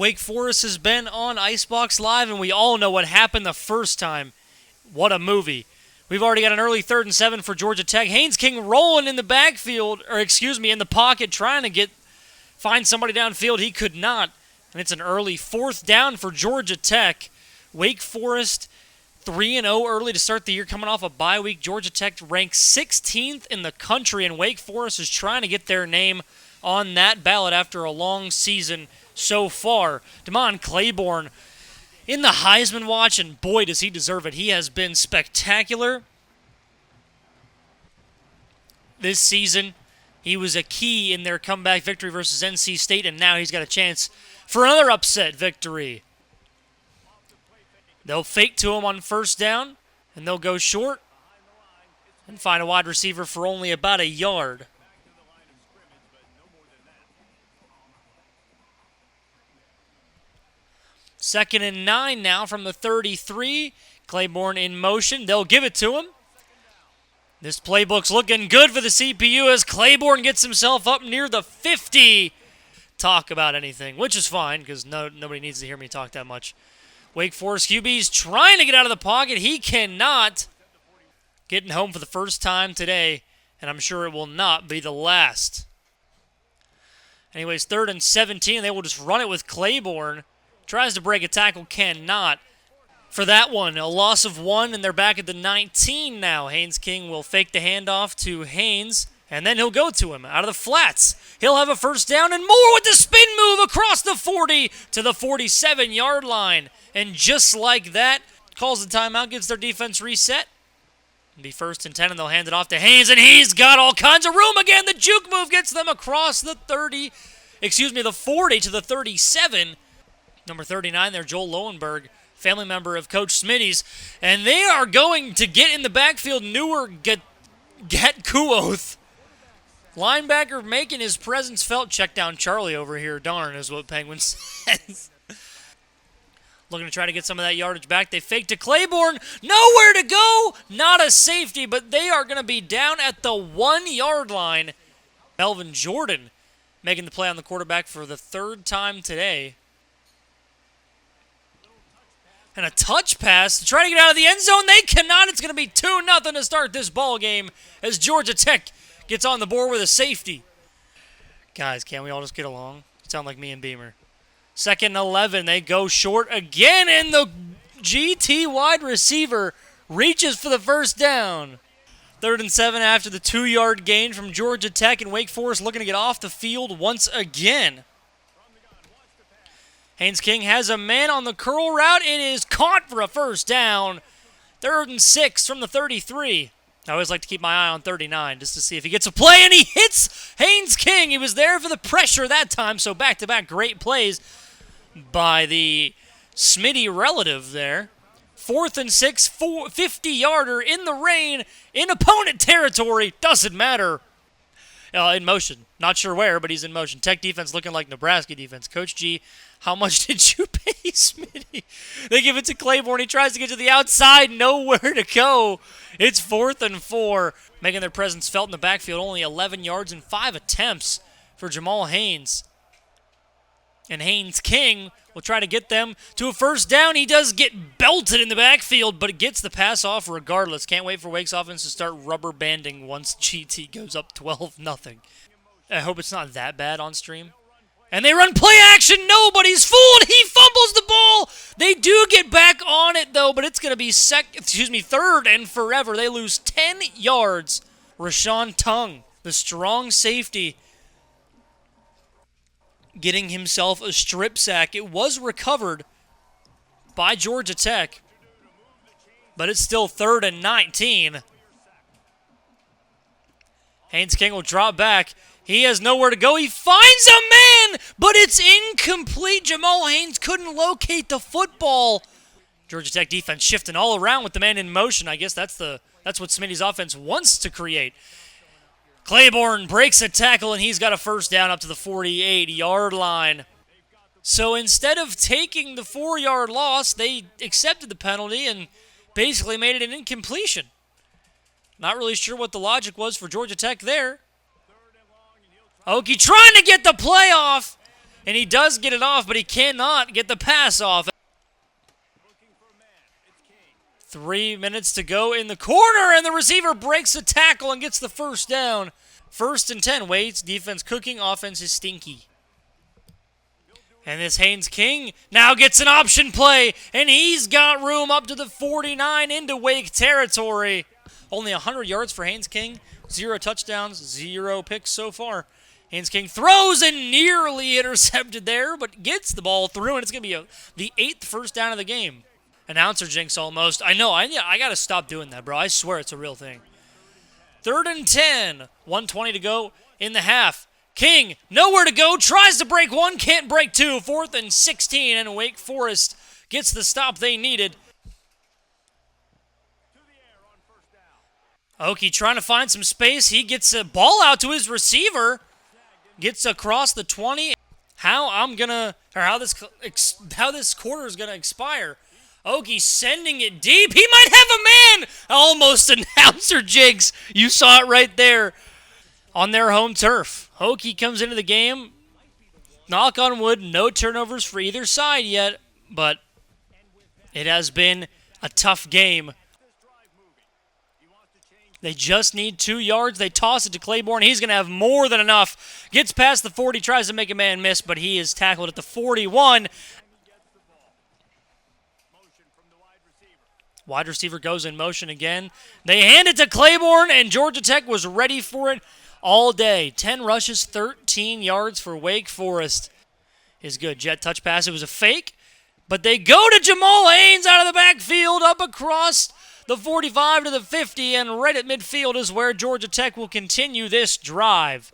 Wake Forest has been on IceBox Live, and we all know what happened the first time. What a movie. We've already got an early 3rd and 7 for Georgia Tech. Haynes King rolling in the backfield, in the pocket, trying to find somebody downfield. He could not, and it's an early 4th down for Georgia Tech. Wake Forest 3-0 early to start the year, coming off a bye week. Georgia Tech ranked 16th in the country, and Wake Forest is trying to get their name on that ballot after a long season so far. Damon Claiborne in the Heisman watch, and boy, does he deserve it. He has been spectacular this season. He was a key in their comeback victory versus NC State, and now he's got a chance for another upset victory. They'll fake to him on 1st down, and they'll go short and find a wide receiver for only about a yard. 2nd and 9 now from the 33. Claiborne in motion. They'll give it to him. This playbook's looking good for the CPU as Claiborne gets himself up near the 50. Talk about anything, which is fine because nobody needs to hear me talk that much. Wake Forest QB's trying to get out of the pocket. He cannot. Getting home for the first time today, and I'm sure it will not be the last. Anyways, 3rd and 17. They will just run it with Claiborne. Tries to break a tackle, cannot. For that one, a loss of 1, and they're back at the 19 now. Haynes King will fake the handoff to Haynes, and then he'll go to him out of the flats. He'll have a 1st down and more with the spin move across the 40 to the 47-yard line. And just like that, calls the timeout, gets their defense reset. It'll be 1st and 10, and they'll hand it off to Haynes, and he's got all kinds of room again. The juke move gets them across the 40 to the 37. Number 39 there, Joel Lowenberg, family member of Coach Smitty's. And they are going to get in the backfield. Newer Gatkuoth, linebacker, making his presence felt. Check down Charlie over here. Darn is what Penguin says. Looking to try to get some of that yardage back. They fake to Claiborne. Nowhere to go. Not a safety, but they are going to be down at the 1-yard line. Melvin Jordan making the play on the quarterback for the 3rd time today. And a touch pass to try to get out of the end zone. They cannot. It's going to be 2-0 to start this ball game as Georgia Tech gets on the board with a safety. Guys, can't we all just get along? Sound like me and Beamer. 2nd and 11. They go short again, and the GT wide receiver reaches for the 1st down. 3rd and 7 after the 2-yard gain from Georgia Tech, and Wake Forest looking to get off the field once again. Haynes King has a man on the curl route. It is caught for a 1st down. 3rd and 6 from the 33. I always like to keep my eye on 39 just to see if he gets a play, and he hits Haynes King. He was there for the pressure that time, so back-to-back great plays by the Smitty relative there. 4th and 6, 50-yarder in the rain, in opponent territory. Doesn't matter. In motion. Not sure where, but he's in motion. Tech defense looking like Nebraska defense. Coach G, how much did you pay Smitty? They give it to Claiborne. He tries to get to the outside. Nowhere to go. It's 4th and 4. Making their presence felt in the backfield. Only 11 yards and 5 attempts for Jamal Haynes. And Haynes King will try to get them to a 1st down. He does get belted in the backfield, but it gets the pass off regardless. Can't wait for Wake's offense to start rubber banding once GT goes up 12-0. I hope it's not that bad on stream. And they run play action. Nobody's fooled. He fumbles the ball. They do get back on it, though, but it's going to be 3rd and forever. They lose 10 yards. Rashawn Tung, the strong safety, getting himself a strip sack. It was recovered by Georgia Tech, but it's still 3rd and 19. Haynes King will drop back. He has nowhere to go. He finds a man, but it's incomplete. Jamal Haynes couldn't locate the football. Georgia Tech defense shifting all around with the man in motion. I guess that's what Smitty's offense wants to create. Claiborne breaks a tackle, and he's got a 1st down up to the 48-yard line. So instead of taking the 4-yard loss, they accepted the penalty and basically made it an incompletion. Not really sure what the logic was for Georgia Tech there. Okie trying to get the play off. And he does get it off, but he cannot get the pass off. 3 minutes to go in the corner, and the receiver breaks the tackle and gets the first down. 1st and 10. Wade's defense cooking, offense is stinky. And this Haynes King now gets an option play, and he's got room up to the 49 into Wake territory. Only 100 yards for Haynes King. 0 touchdowns, 0 picks so far. Haynes King throws and nearly intercepted there, but gets the ball through, and it's going to be the 8th first down of the game. Announcer jinx almost. I know, I got to stop doing that, bro. I swear it's a real thing. 3rd and 10. 1:20 to go in the half. King, nowhere to go, tries to break 1, can't break 2. 4th and 16, and Wake Forest gets the stop they needed. Okie trying to find some space. He gets a ball out to his receiver. Gets across the 20. How this quarter is gonna expire. Okie sending it deep. He might have a man. Almost announcer jigs. You saw it right there on their home turf. Okie comes into the game. Knock on wood, no turnovers for either side yet, but it has been a tough game. They just need 2 yards. They toss it to Claiborne. He's going to have more than enough. Gets past the 40, tries to make a man miss, but he is tackled at the 41. Wide receiver goes in motion again. They hand it to Claiborne, and Georgia Tech was ready for it all day. 10 rushes, 13 yards for Wake Forest is good. Jet touch pass. It was a fake, but they go to Jamal Haynes out of the backfield up across the 45 to the 50, and right at midfield is where Georgia Tech will continue this drive.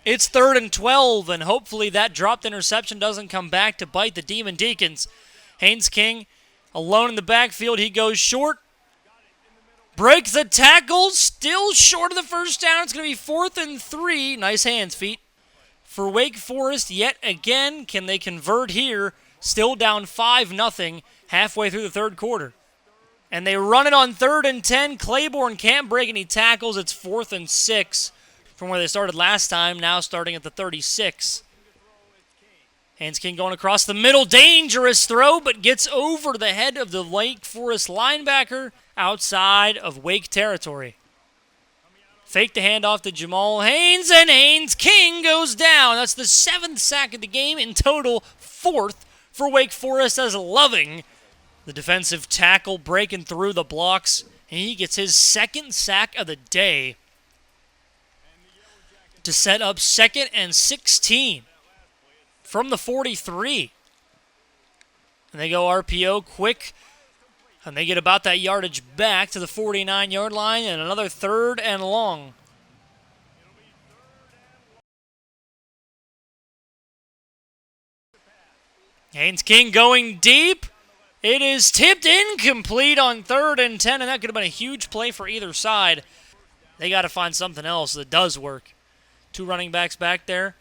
It's 3rd and 12, and hopefully that dropped interception doesn't come back to bite the Demon Deacons. Haynes King alone in the backfield. He goes short. Breaks the tackle. Still short of the first down. It's going to be 4th and 3. Nice hands, feet. For Wake Forest, yet again, can they convert here? Still down 5-0 halfway through the 3rd quarter. And they run it on 3rd and 10. Claiborne can't break any tackles. It's 4th and 6 from where they started last time, now starting at the 36. Haynes King going across the middle. Dangerous throw, but gets over the head of the Wake Forest linebacker outside of Wake territory. Fake the handoff to Jamal Haynes, and Haynes King goes down. That's the 7th sack of the game in total, 4th for Wake Forest as Loving. The defensive tackle breaking through the blocks, and he gets his 2nd sack of the day to set up 2nd and 16 from the 43. And they go RPO quick, and they get about that yardage back to the 49-yard line, and another 3rd and long. Haynes King going deep. It is tipped incomplete on 3rd and 10, and that could have been a huge play for either side. They got to find something else that does work. 2 running backs back there,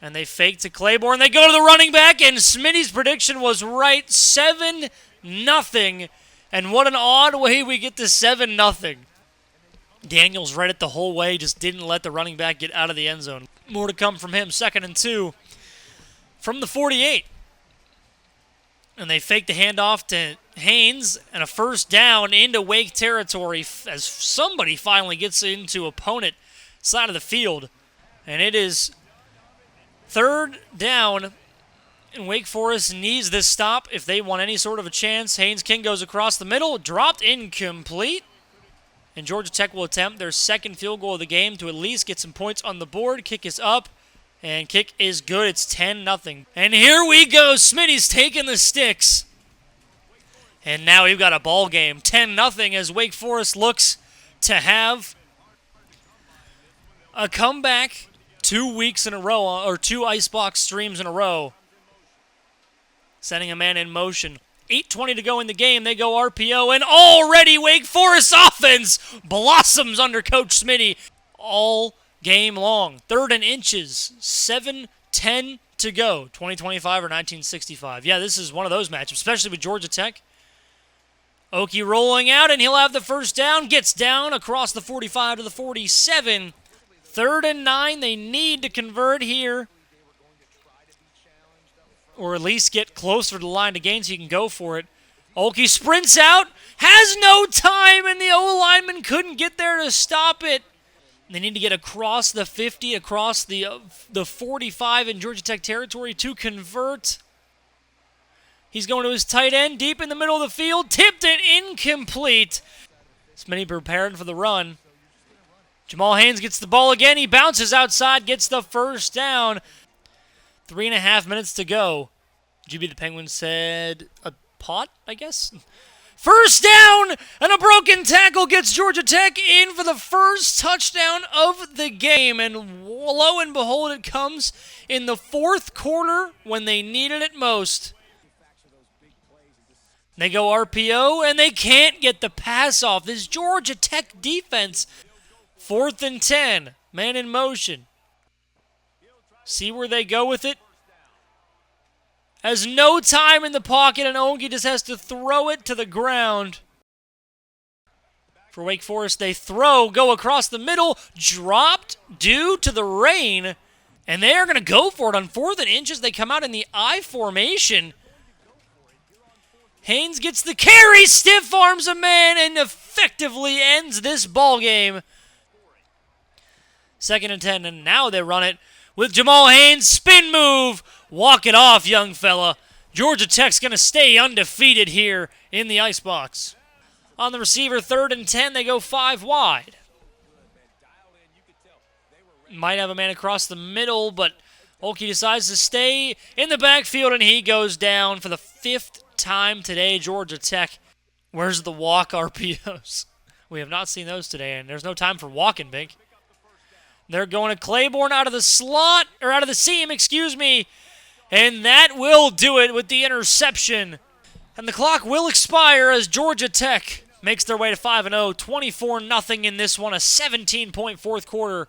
and they fake to Claiborne. They go to the running back, and Smitty's prediction was right, 7-0. And what an odd way we get to 7-0. Daniels read it the whole way, just didn't let the running back get out of the end zone. More to come from him, 2nd and 2 from the 48. And they fake the handoff to Haynes, and a first down into Wake territory as somebody finally gets into opponent side of the field. And it is 3rd down, and Wake Forest needs this stop if they want any sort of a chance. Haynes King goes across the middle, dropped incomplete. And Georgia Tech will attempt their 2nd field goal of the game to at least get some points on the board. Kick is up. And kick is good. It's 10-0. And here we go. Smitty's taking the sticks. And now we've got a ball game. 10-0 as Wake Forest looks to have a comeback 2 weeks in a row, or 2 IceBox streams in a row. Sending a man in motion. 8:20 to go in the game. They go RPO, and already Wake Forest offense blossoms under Coach Smitty all game long. 3rd and inches, 7:10 to go. 2025 or 1965. Yeah, this is one of those matchups, especially with Georgia Tech. Okie rolling out, and he'll have the first down. Gets down across the 45 to the 47. 3rd and 9. They need to convert here. or at least get closer to the line to gain so you can go for it. Oki sprints out, has no time, and the O-lineman couldn't get there to stop it. They need to get across the 50, across the 45 in Georgia Tech territory to convert. He's going to his tight end, deep in the middle of the field, tipped it, incomplete. Smitty prepared for the run. Jamal Haynes gets the ball again. He bounces outside, gets the first down. 3.5 minutes to go. GB the Penguin said a pot, I guess? First down, and a broken tackle gets Georgia Tech in for the first touchdown of the game. And lo and behold, it comes in the fourth quarter when they needed it most. They go RPO, and they can't get the pass off. This Georgia Tech defense, 4th and 10, man in motion. See where they go with it? Has no time in the pocket, and Ogi just has to throw it to the ground. For Wake Forest, they go across the middle, dropped due to the rain, and they are going to go for it on 4th and inches. They come out in the I formation. Haynes gets the carry, stiff arms a man, and effectively ends this ball game. 2nd and 10, and now they run it with Jamal Haynes, spin move, walk it off, young fella. Georgia Tech's going to stay undefeated here in the IceBox. On the receiver, 3rd and 10, they go 5 wide. Might have a man across the middle, but Oki decides to stay in the backfield, and he goes down for the 5th time today. Georgia Tech. Where's the walk RPOs? We have not seen those today, and there's no time for walking, Bink. They're going to Claiborne out of the slot, or out of the seam, excuse me. And that will do it with the interception. And the clock will expire as Georgia Tech makes their way to 5-0. 24-0 in this one, a 17-point fourth quarter.